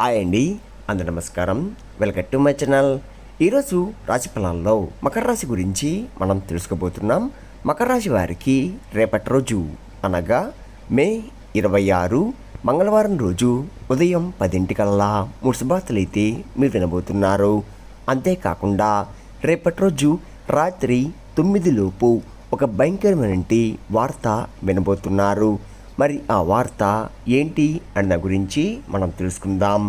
Hi అండి, అందరూ నమస్కారం. Welcome to my channel. ఈరోజు రాశి ఫలాల్లో మకర రాశి గురించి మనం తెలుసుకోబోతున్నాం. మకర రాశి వారికి రేపటి రోజు అనగా మే 26 మంగళవారం రోజు ఉదయం 10 మూడు శుభార్తలు అయితే మీరు వినబోతున్నారు. అంతేకాకుండా రేపటి రోజు రాత్రి 9 లోపు ఒక భయంకరమైన వార్త వినబోతున్నారు. మరి ఆ వార్త ఏంటి అన్న గురించి మనం తెలుసుకుందాం.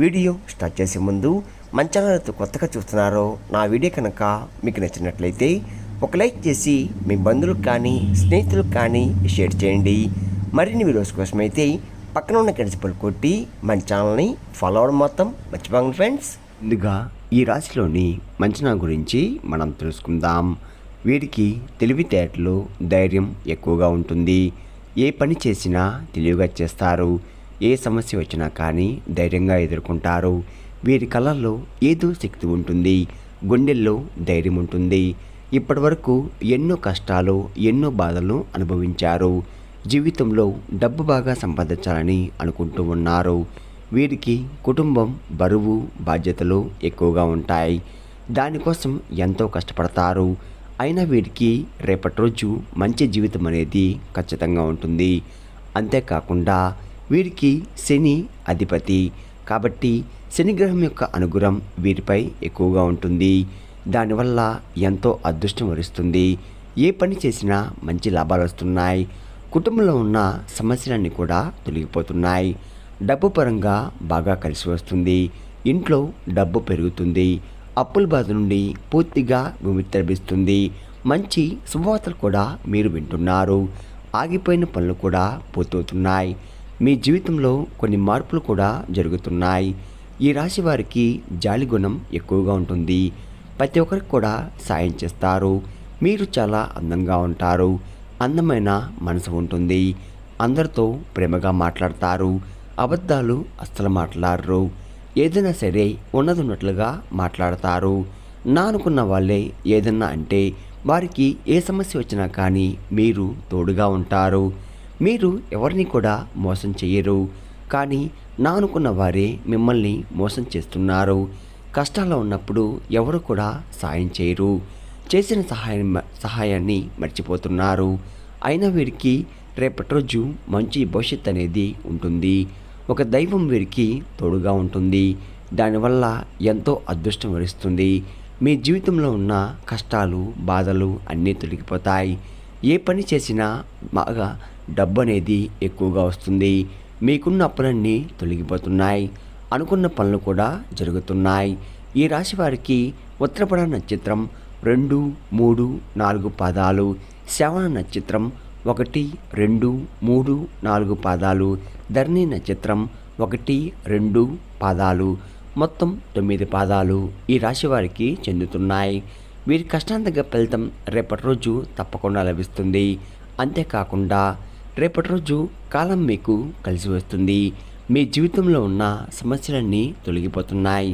వీడియో స్టార్ట్ చేసే ముందు మన ఛానల్తో కొత్తగా చూస్తున్నారో నా వీడియో కనుక మీకు నచ్చినట్లయితే ఒక లైక్ చేసి మీ బంధువులకు కానీ స్నేహితులకు కానీ షేర్ చేయండి. మరిన్ని వీడియోస్ కోసమైతే పక్కన ఉన్న గంట కొట్టి మన ఛానల్ని ఫాలో అవడం మొత్తం మర్చిపోండి ఫ్రెండ్స్. ముందుగా ఈ రాశిలోని మంచనా గురించి మనం తెలుసుకుందాం. వీరికి తెలివితేటలు, ధైర్యం ఎక్కువగా ఉంటుంది. ఏ పని చేసినా తెలివిగా చేస్తారు. ఏ సమస్య వచ్చినా కానీ ధైర్యంగా ఎదుర్కొంటారు. వీరి కళ్ళల్లో ఏదో శక్తి ఉంటుంది, గుండెల్లో ధైర్యం ఉంటుంది. ఇప్పటివరకు ఎన్నో కష్టాలు, ఎన్నో బాధలు అనుభవించారు. జీవితంలో డబ్బు బాగా సంపాదించాలని అనుకుంటూ ఉన్నారు. వీరికి కుటుంబం, బరువు, బాధ్యతలు ఎక్కువగా ఉంటాయి. దానికోసం ఎంతో కష్టపడతారు. అయినా వీరికి రేపటి రోజు మంచి జీవితం అనేది ఖచ్చితంగా ఉంటుంది. అంతేకాకుండా వీరికి శని అధిపతి కాబట్టి శనిగ్రహం యొక్క అనుగ్రహం వీరిపై ఎక్కువగా ఉంటుంది. దానివల్ల ఎంతో అదృష్టం వరిస్తుంది. ఏ పని చేసినా మంచి లాభాలు వస్తున్నాయి. కుటుంబంలో ఉన్న సమస్యలన్నీ కూడా తొలగిపోతున్నాయి. డబ్బు పరంగా బాగా కలిసి వస్తుంది. ఇంట్లో డబ్బు పెరుగుతుంది. అప్పుల బాధ నుండి పూర్తిగా విముక్తి లభిస్తుంది. మంచి శుభవార్తలు కూడా మీరు వింటున్నారు. ఆగిపోయిన పనులు కూడా పూర్తవుతున్నాయి. మీ జీవితంలో కొన్ని మార్పులు కూడా జరుగుతున్నాయి. ఈ రాశి వారికి జాలి గుణం ఎక్కువగా ఉంటుంది. ప్రతి ఒక్కరికి కూడా సాయం చేస్తారు. మీరు చాలా అందంగా ఉంటారు. అందమైన మనసు ఉంటుంది. అందరితో ప్రేమగా మాట్లాడతారు. అబద్ధాలు అస్సలు మాట్లాడరు. ఏదైనా సరే ఉన్నట్లుగా మాట్లాడతారు. నా అనుకున్న వాళ్ళే ఏదన్నా అంటే వారికి ఏ సమస్య వచ్చినా కానీ మీరు తోడుగా ఉంటారు. మీరు ఎవరిని కూడా మోసం చేయరు. కానీ నా అనుకున్న వారే మిమ్మల్ని మోసం చేస్తున్నారు. కష్టాల్లో ఉన్నప్పుడు ఎవరు కూడా సాయం చేయరు. చేసిన సహాయాన్ని మర్చిపోతున్నారు. అయినా వీరికి రేపటి రోజు మంచి భవిష్యత్తు అనేది ఉంటుంది. ఒక దైవం వీరికి తోడుగా ఉంటుంది. దానివల్ల ఎంతో అదృష్టం వరిస్తుంది. మీ జీవితంలో ఉన్న కష్టాలు, బాధలు అన్నీ తొలగిపోతాయి. ఏ పని చేసినా బాగా డబ్బు అనేది ఎక్కువగా వస్తుంది. మీకున్న అప్పులన్నీ తొలగిపోతున్నాయి. అనుకున్న పనులు కూడా జరుగుతున్నాయి. ఈ రాశి వారికి ఉత్తరపడ నక్షత్రం 2, 3, 4 పాదాలు, శ్రవణ నక్షత్రం 1, 2, 3, 4 పాదాలు, ధరణి నక్షత్రం 1, 2 పాదాలు, మొత్తం 9 పాదాలు ఈ రాశి వారికి చెందుతున్నాయి. వీరి కష్టానికి తగ్గ ఫలితం రేపటి రోజు తప్పకుండా లభిస్తుంది. అంతేకాకుండా రేపటి రోజు కాలం మీకు కలిసి వస్తుంది. మీ జీవితంలో ఉన్న సమస్యలన్నీ తొలగిపోతున్నాయి.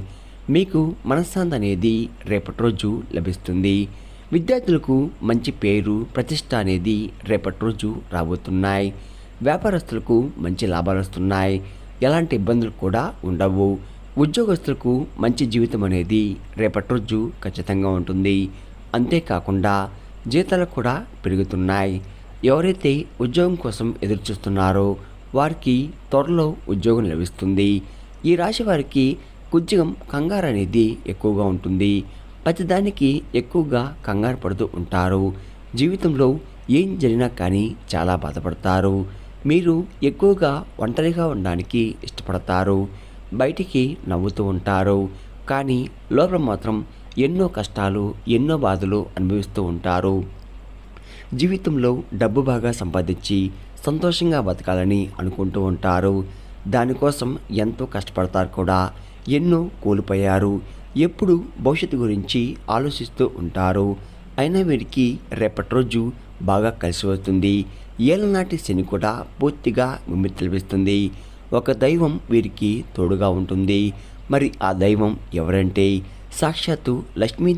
మీకు మనశ్శాంతి అనేది రేపటి రోజు లభిస్తుంది. విద్యార్థులకు మంచి పేరు, ప్రతిష్ట అనేది రేపటి రోజు రాబోతున్నాయి. వ్యాపారస్తులకు మంచి లాభాలు వస్తున్నాయి. ఎలాంటి ఇబ్బందులు కూడా ఉండవు. ఉద్యోగస్తులకు మంచి జీవితం అనేది రేపటి రోజు ఖచ్చితంగా ఉంటుంది. అంతేకాకుండా జీతాలు కూడా పెరుగుతున్నాయి. ఎవరైతే ఉద్యోగం కోసం ఎదురు చూస్తున్నారో వారికి త్వరలో ఉద్యోగం లభిస్తుంది. ఈ రాశి వారికి కొంచెం కంగారు అనేది ఎక్కువగా ఉంటుంది. ప్రతిదానికి ఎక్కువగా కంగారు పడుతూ ఉంటారు. జీవితంలో ఏం జరిగినా కానీ చాలా బాధపడతారు. మీరు ఎక్కువగా ఒంటరిగా ఉండడానికి ఇష్టపడతారు. బయటికి నవ్వుతూ ఉంటారు. కానీ లోపల మాత్రం ఎన్నో కష్టాలు, ఎన్నో బాధలు అనుభవిస్తూ ఉంటారు. జీవితంలో డబ్బు బాగా సంపాదించి సంతోషంగా బతకాలని అనుకుంటూ ఉంటారు. దానికోసం ఎంతో కష్టపడతారు కూడా. ఎన్నో కోల్పోయారు. ఎప్పుడు భవిష్యత్తు గురించి ఆలోచిస్తూ ఉంటారు. అయినా వీరికి రేపటి రోజు బాగా కలిసి వస్తుంది. ఏళ్ళనాటి శని కూడా పూర్తిగా విముక్తి లభిస్తుంది. ఒక దైవం వీరికి తోడుగా ఉంటుంది. మరి ఆ దైవం ఎవరంటే సాక్షాత్తు లక్ష్మీ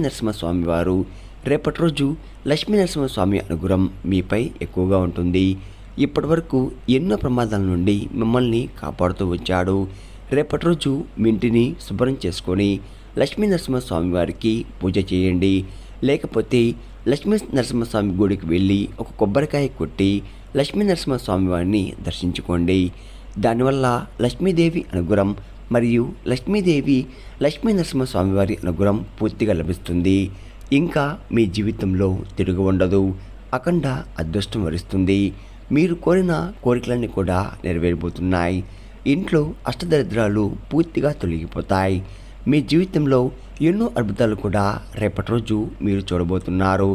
నరసింహస్వామి వారు. రేపటి రోజు లక్ష్మీ నరసింహస్వామి అనుగ్రహం మీపై ఎక్కువగా ఉంటుంది. ఇప్పటివరకు ఎన్నో ప్రమాదాల నుండి మిమ్మల్ని కాపాడుతూ వచ్చాడు. రేపటి రోజు మీ ఇంటిని శుభ్రం చేసుకొని లక్ష్మీ నరసింహస్వామి వారికి పూజ చేయండి. లేకపోతే లక్ష్మీ నరసింహస్వామి గుడికి వెళ్ళి ఒక కొబ్బరికాయ కొట్టి లక్ష్మీ నరసింహస్వామి వారిని దర్శించుకోండి. దానివల్ల లక్ష్మీదేవి అనుగ్రహం మరియు లక్ష్మీ నరసింహస్వామి వారి అనుగ్రహం పూర్తిగా లభిస్తుంది. ఇంకా మీ జీవితంలో తిరుగు ఉండదు. అఖండ అదృష్టం వరిస్తుంది. మీరు కోరిన కోరికలన్నీ కూడా నెరవేరిపోతున్నాయి. ఇంట్లో అష్టదరిద్రాలు పూర్తిగా తొలగిపోతాయి. మీ జీవితంలో ఎన్నో అద్భుతాలు కూడా రేపటి రోజు మీరు చూడబోతున్నారు.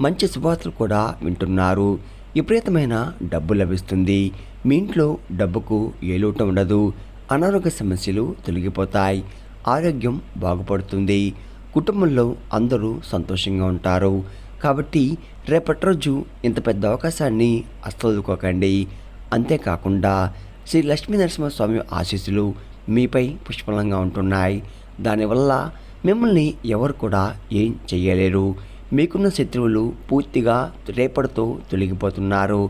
మంచి శుభవార్తలు కూడా వింటున్నారు. విపరీతమైన డబ్బు లభిస్తుంది. మీ ఇంట్లో డబ్బుకు ఏ లోటు ఉండదు. అనారోగ్య సమస్యలు తొలగిపోతాయి. ఆరోగ్యం బాగుపడుతుంది. కుటుంబంలో అందరూ సంతోషంగా ఉంటారు. కాబట్టి రేపటి రోజు ఇంత పెద్ద అవకాశాన్ని అస్తదుకోకండి. అంతేకాకుండా శ్రీ లక్ష్మీ నరసింహస్వామి ఆశీస్సులు మీపై పుష్కలంగా ఉంటున్నాయి. దానివల్ల మిమ్మల్ని ఎవరు కూడా ఏం చేయలేరు. మీకున్న శత్రువులు పూర్తిగా రేపటితో తొలగిపోతున్నారు.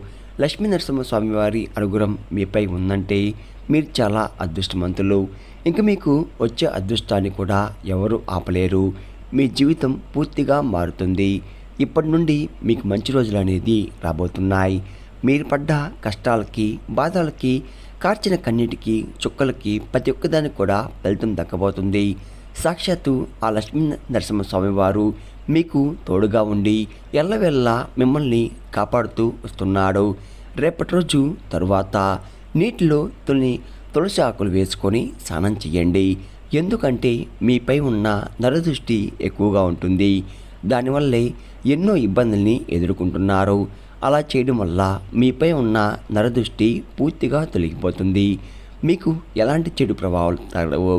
లక్ష్మీ నరసింహస్వామి వారి అనుగ్రహం మీపై ఉందంటే మీరు చాలా అదృష్టవంతులు. ఇంక మీకు వచ్చే అదృష్టాన్ని కూడా ఎవరు ఆపలేరు. మీ జీవితం పూర్తిగా మారుతుంది. ఇప్పటి నుండి మీకు మంచి రోజులు అనేది రాబోతున్నాయి. మీరు పడ్డ కష్టాలకి, బాధలకి, కార్చిన కన్నీటికి, చుక్కలకి ప్రతి ఒక్కదానికి కూడా ఫలితం దక్కబోతుంది. సాక్షాత్తు ఆ లక్ష్మీ నరసింహస్వామి వారు మీకు తోడుగా ఉండి ఎల్లవెల్లా మిమ్మల్ని కాపాడుతూ వస్తున్నాడు. రేపటి రోజు తరువాత నీటిలో తులసి ఆకులు వేసుకొని స్నానం చేయండి. ఎందుకంటే మీపై ఉన్న నరదృష్టి ఎక్కువగా ఉంటుంది. దానివల్లే ఎన్నో ఇబ్బందుల్ని ఎదుర్కొంటున్నారు. అలా చేయడం వల్ల మీపై ఉన్న నరదృష్టి పూర్తిగా తొలగిపోతుంది. మీకు ఎలాంటి చెడు ప్రభావాలు తగలవు.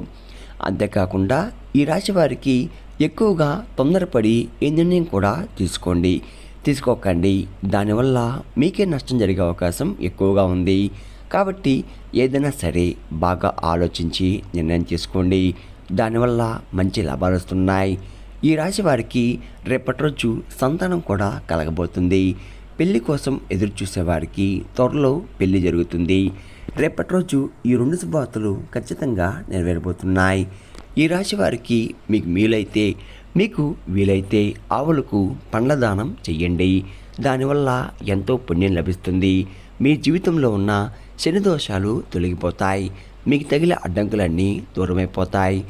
అంతేకాకుండా ఈ రాశి వారికి ఎక్కువగా తొందరపడి ఏ నిర్ణయం కూడా తీసుకోకండి. దానివల్ల మీకే నష్టం జరిగే అవకాశం ఎక్కువగా ఉంది. కాబట్టి ఏదైనా సరే బాగా ఆలోచించి నిర్ణయం తీసుకోండి. దానివల్ల మంచి లాభాలు వస్తున్నాయి. ఈ రాశి వారికి రేపటి రోజు సంతానం కూడా కలగబోతుంది. పెళ్లి కోసం ఎదురు చూసేవారికి త్వరలో పెళ్లి జరుగుతుంది. రేపటి రోజు ఈ 2 శుభవార్తలు ఖచ్చితంగా నెరవేరబోతున్నాయి. ఈ రాశి వారికి మీకు వీలైతే ఆవులకు పండ్ల దానం చెయ్యండి. దానివల్ల ఎంతో పుణ్యం లభిస్తుంది. మీ జీవితంలో ఉన్న శని దోషాలు తొలగిపోతాయి. మీకు తగిలే అడ్డంకులన్నీ దూరమైపోతాయి.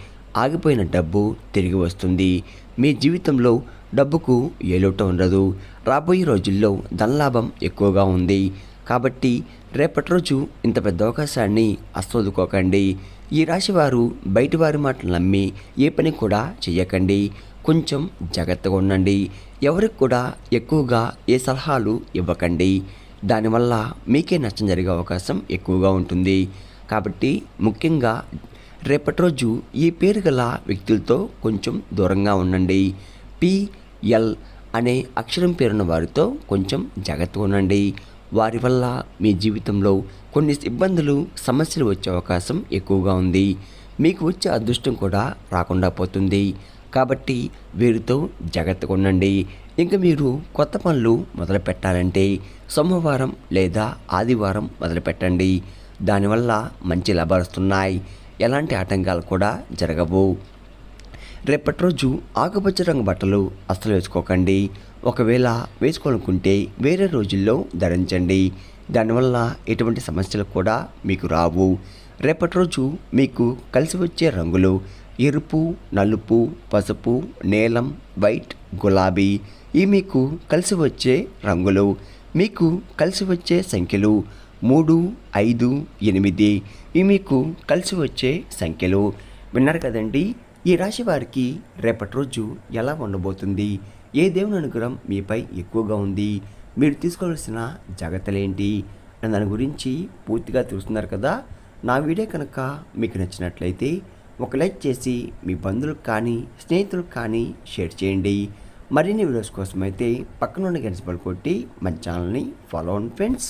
ఆగిపోయిన డబ్బు తిరిగి వస్తుంది. మీ జీవితంలో డబ్బుకు ఏ లోటు ఉండదు. రాబోయే రోజుల్లో ధనలాభం ఎక్కువగా ఉంది. కాబట్టి రేపటి రోజు ఇంత పెద్ద అవకాశాన్ని అస్సోదుకోకండి. ఈ రాశివారు బయటి వారి మాటలు నమ్మి ఏ పని కూడా చెయ్యకండి. కొంచెం జాగ్రత్తగా ఉండండి. ఎవరికి కూడా ఎక్కువగా ఏ సలహాలు ఇవ్వకండి. దానివల్ల మీకే నష్టం జరిగే అవకాశం ఎక్కువగా ఉంటుంది. కాబట్టి ముఖ్యంగా రేపటి రోజు ఈ పేరు గల వ్యక్తులతో కొంచెం దూరంగా ఉండండి. పిఎల్ అనే అక్షరం పేరున్న వారితో కొంచెం జాగ్రత్తగా ఉండండి. వారి వల్ల మీ జీవితంలో కొన్ని ఇబ్బందులు, సమస్యలు వచ్చే అవకాశం ఎక్కువగా ఉంది. మీకు వచ్చే అదృష్టం కూడా రాకుండా పోతుంది. కాబట్టి వీరితో జాగ్రత్తగా ఉండండి. ఇంకా మీరు కొత్త పనులు మొదలు పెట్టాలంటే సోమవారం లేదా ఆదివారం మొదలుపెట్టండి. దానివల్ల మంచి లాభాలు వస్తున్నాయి. ఎలాంటి ఆటంకాలు కూడా జరగవు. రేపటి రోజు ఆకుపచ్చ రంగు బట్టలు అస్సలు వేసుకోకండి. ఒకవేళ వేసుకోవాలనుకుంటే వేరే రోజుల్లో ధరించండి. దానివల్ల ఎటువంటి సమస్యలు కూడా మీకు రావు. రేపటి రోజు మీకు కలిసి వచ్చే రంగులు ఎరుపు, నలుపు, పసుపు, నీలం, వైట్, గులాబీ. ఇవి మీకు కలిసి వచ్చే రంగులు. మీకు కలిసి వచ్చే సంఖ్యలు 3, 5, 8. ఇవి మీకు కలిసి వచ్చే సంఖ్యలు. విన్నారు కదండి, ఈ రాశి వారికి రేపటి రోజు ఎలా ఉండబోతుంది, ఏ దేవుని అనుగ్రహం మీపై ఎక్కువగా ఉంది, మీరు తీసుకోవాల్సిన జాగ్రత్తలు ఏంటి అని దాని గురించి పూర్తిగా తెలుస్తున్నారు కదా. నా వీడియో కనుక మీకు నచ్చినట్లయితే ఒక లైక్ చేసి మీ బంధువులకు కానీ స్నేహితులకు కానీ షేర్ చేయండి. మరిన్ని వీడియోస్ కోసం అయితే పక్కన ఉన్న గంట సింబల్ కొట్టి మన ఛానల్ని ఫాలో అవ్వండి ఫ్రెండ్స్.